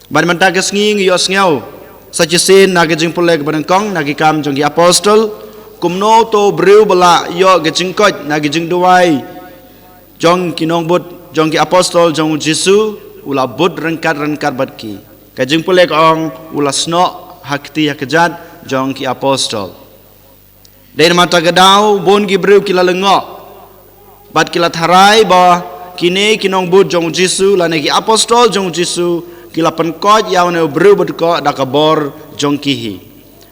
ban manta ke sngi yos ngau sajisin na ke jing pulek ban kong na ki kam jong ki apostol kumno to breu bala yo ke jing kot na ke jing duai jong ki nong but jong ki apostol jong Jesu ula but rengkat bat ki ke jing pulek ong ula sno hakti hakjat jong ki apostol den mata gedau bon ki breu ki lalengo bat ki latharai ba kini kinong but jong Jesu la ki apostol jong Jesu kila penkot yaw ne breu but ko dakabor jong ki hi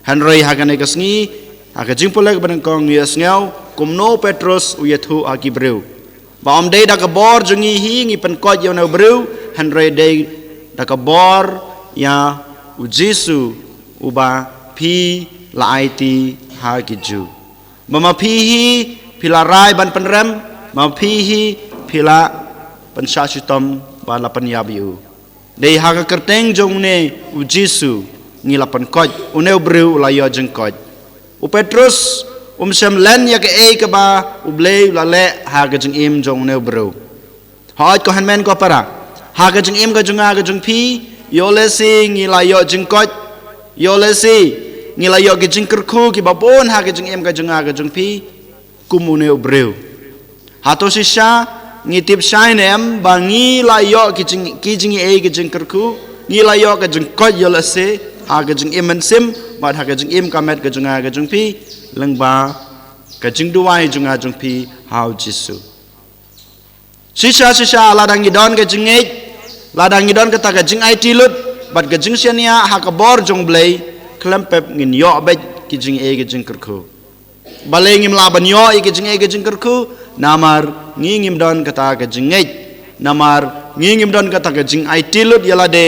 hanrei hagane kasngi haka jingpolek benengkong yes ngau kumno Petrus uyathu aki breu ba om dei dakabor jong hi ngi penkot yaw ne breu hanrei dei dakabor ya u Jesu uba pi la IT ha kiju mama pihi pila rai ban penrem mama pihi pila pensasitom bala penyabiu dei haga kerteng jong ne u Jesu ngila penkot une breu la yo jengkot u Petrus sem len ya ke ke ba u blei la le haga jeng im jong ne breu hot ko hanmen ko para haga jeng im ga jeng pi yo le si ngila yo jengkot yo le si ngila yo ke jing kerku ki babon ha ke jing em ka jeng pi kumune breu hato sisha ngitip shine em bangi la yo ki jing e ke jing kerku ngila yo ke jing ko yo la se ha ke jing em sim ba ha ke jing em ka met ke jeng pi lengba ke jing duai jeng pi hau Jesu sisha ladang idon ke jing e ladang idon ke ta ke jing IT lut bat ke jing siania ha ka bor jong blei klempep ngin yo bet ki jing e ke jing kerku balengim laban yo e ke jing kerku namar ngingim don kata ke jing e namar ngingim don kata ke jing IT lut yala de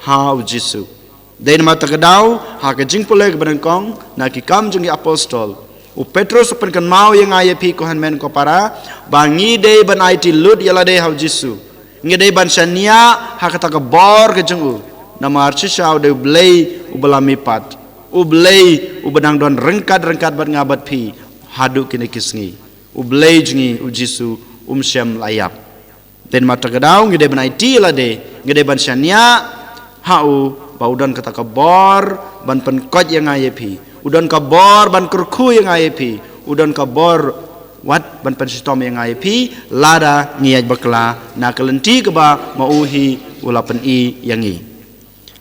hau Jesu den mata kedau ha ke jing pulek benengkong na ki kam jing apostol u Petrus pen kan mau yang aye pi ko men ko para bangi de ban IT lut yala de hau Jesu ngi de ban sania ha kata ke bor ke jing u namar sisau de blei ubelami pat ublei ubedang don rengkat bat ngabat pi hadu kini kisngi ublei jingi u Jesu syam layap den mata gedau ngide ban IT la de ngide ban syania hau baudan kata kabor ban penkot yang aye pi udan kabor ban kurku yang aye pi udan kabor wat ban pensistom yang aye pi lada ngiyaj bakla na kelenti keba mauhi ulapan i yangi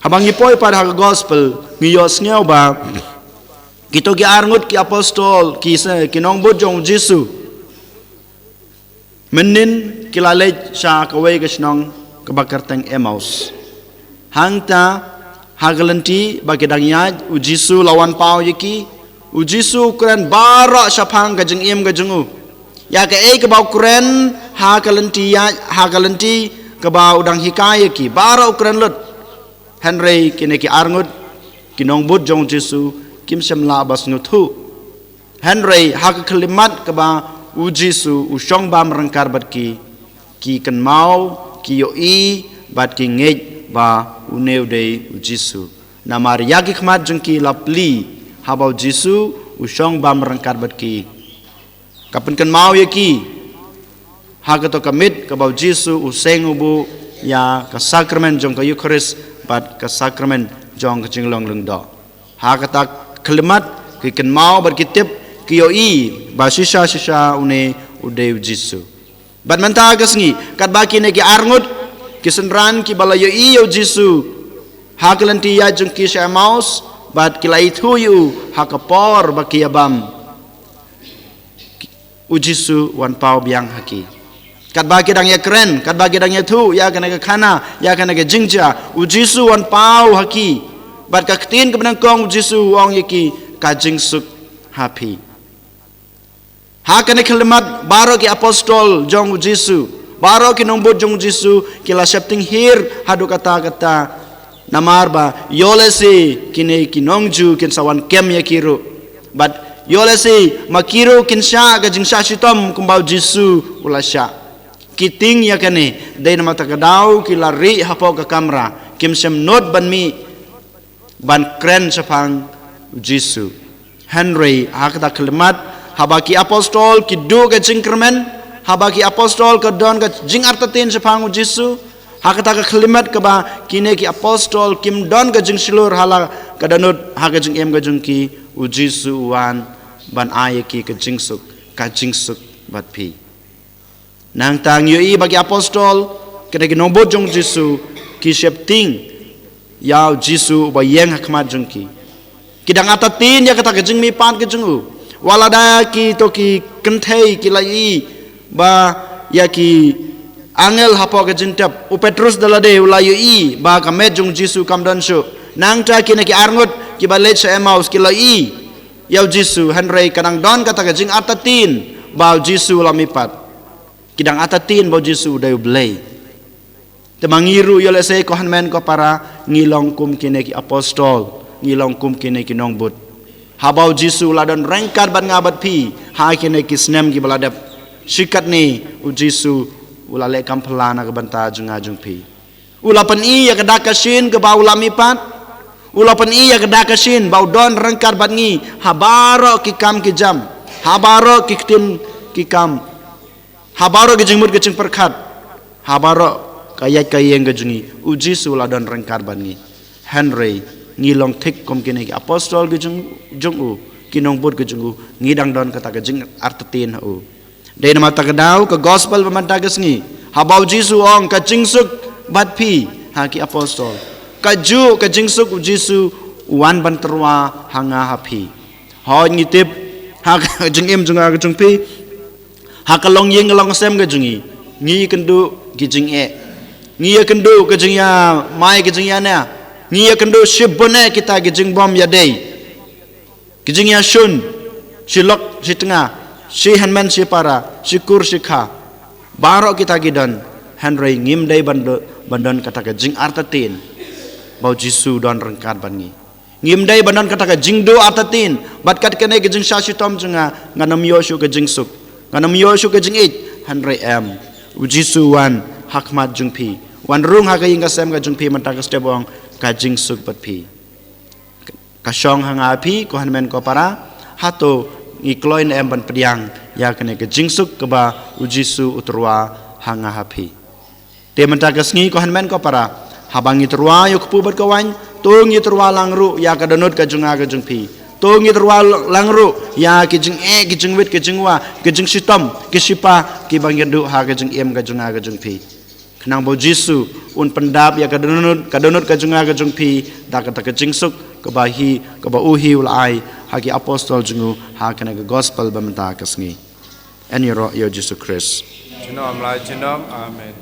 habang ipoi pada hak gospel ngiyos ngau ba kito ki arngut ki apostol ki nong bojong Jesu menin kilale sha kawai ke snong kebakar teng Emmaus hangta hagalenti bagi dangyaj u Jesu lawan pau yiki u Jesu kren bara sapang ka jeng im ka jengu ya ke ke bau kren hagalenti ke bau dang hikaya ki bara ukren lut Henry kini ki arngut kinong bud jong Jesu kim sem la bas nguthu Henry hak kelimat ke ba u Jesu u shong bam rengkar bat ki kan mau ki yo i bat ki ngej ba u neu de u Jesu namar yagi khmat jong ki lapli habau Jesu u shong bam rengkar bat ki kapan kan mau ye ki hak to kamit ke ba Jesu u seng ubu ya ka sakramen jong ka Eucharist bat ka sakramen jong ka jinglong lung do ha kata kalimat ki ken mau berkitip ki yo i ba sisa une ude Jesu bat manta kasngi kat baki ne ki arngut ki senran ki bala yo i yo Jesu ha kelanti ya jong ki Emmaus bat ki lai thu yu ha ka por baki abam u Jesu wan pau biang haki kat bagi dang ya keren kat bagi dang ya thu ya kana ke khana ya kana ke jingja u Jesu wan pau haki bat ka ktin ke benangkong u Jesu wong yaki ka jingsuk happy ha kana kalimat baro ki apostol jong u Jesu baro ki nombot jong Jesu kila septing hir hadu kata namar ba yolesi kini kinongju kin sawan kem yakiru bat yolesi makiru kin sha ka jingsa sitom kumbau Jesu ulasya kiting ya kene dai nama takadau ki lari hapo ka kamera kim sem not ban mi ban kren sapang Jesu Henry hakta kalimat habaki apostol ki do ka jingkermen habaki apostol ka don ka jing artatin sapang Jesu Hakata ka kalimat ka ba kine ki apostol kim don ka jing silur hala kadanut ha ka jing em ka jing ki u Jisu wan ban ay ki ka jing suk bat pi nang tang yu i bagi apostol kene ki nombot jong Jisu ki shep ting yau Jisu ba yeng hakmat jong ki kidang atatin ya kata ka jing mi pan ka jing u walada ki to ki kenthei ki lai ba ya ki angel hapo ke jintap u Petrus dalade ulayu i ba kamet jung Jisu kam dan su nang ta kine ki arngut ki balet sa Emmaus ki lai yau Jisu hanrei kadang don kata ke jing atatin ba Jisu lamipat kidang atatin ba Jisu dayu blay temangiru yo le sei ko hanmen ko para ngilong kum kine ki apostol ngilong kum kine ki nongbut habau Jisu ladon rengkat ban ngabat pi ha kine ki snem ki baladap sikat ni u Jisu ula le kampelana ke banta jung ajung pi ula pen i ya kedakasin ke bau lamipat ula pen i ya kedakasin bau don rengkar bat ngi habaro ki kam ki jam habaro ki tin ki kam habaro ki jingmut ki jing perkat habaro kayat kayeng ke jungi u Jisu ula don rengkar bat ngi Henry ngilong tik kom kini ki apostol ki jung u kinong bud ki jung u ngidang don kata ke jing artetin u Dai nama takdau ke gospel pemantah kesngi habau Jisu ong ka jingsuk bat pi ha ki apostol ka ju ka jingsuk u Jisu wan ban terwa hanga hapi ho ngitip ha jengim junga ka jung pi ha ka long yeng long sem ka jungi ngi kendu ki jing e ngi kendu ka jing ya mai ki jing ya na ngi kendu shibone kita ki jing bom ya dei ki jing ya shun silok si tengah si hanman si para si kur si kha baro kita gidan Henry ngim dai bandon kata ka jing artatin bau Jisu don rengkat bangi ngim dai bandon kata ka jing do artatin bat kat kene ke jing sashi tom junga nganam yoshu ke jing suk nganam yoshu ke jing it Henry m u Jisu wan hakmat jung pi wan rung ha ka ying ka sem ka jung pi manta ka stebong ka jing suk bat pi ka shong hanga pi ko hanmen ko para hato ngikloin em ban pediang ya kene ke jingsuk ke ba u Jisu utrwa hanga hapi te menta kesngi ko hanmen ko para habangi terwa yo kupu bat kawan tung yitrwa langru ya ka donut ka junga ka jungpi tung yitrwa langru ya ki jing e ki jing wit ki jing wa ki jing sitom ki sipa ki bangir du ha ka jing em ka junga ka jungpi kenang bo Jisu un pendap ya ka donut ka junga ka jungpi da ka ta ka jingsuk ke bahi ke ba uhi ulai hagi apostol jungu ha kana ke gospel bamenta kasngi en yo Yesus Kristus Jinom lai jinom amen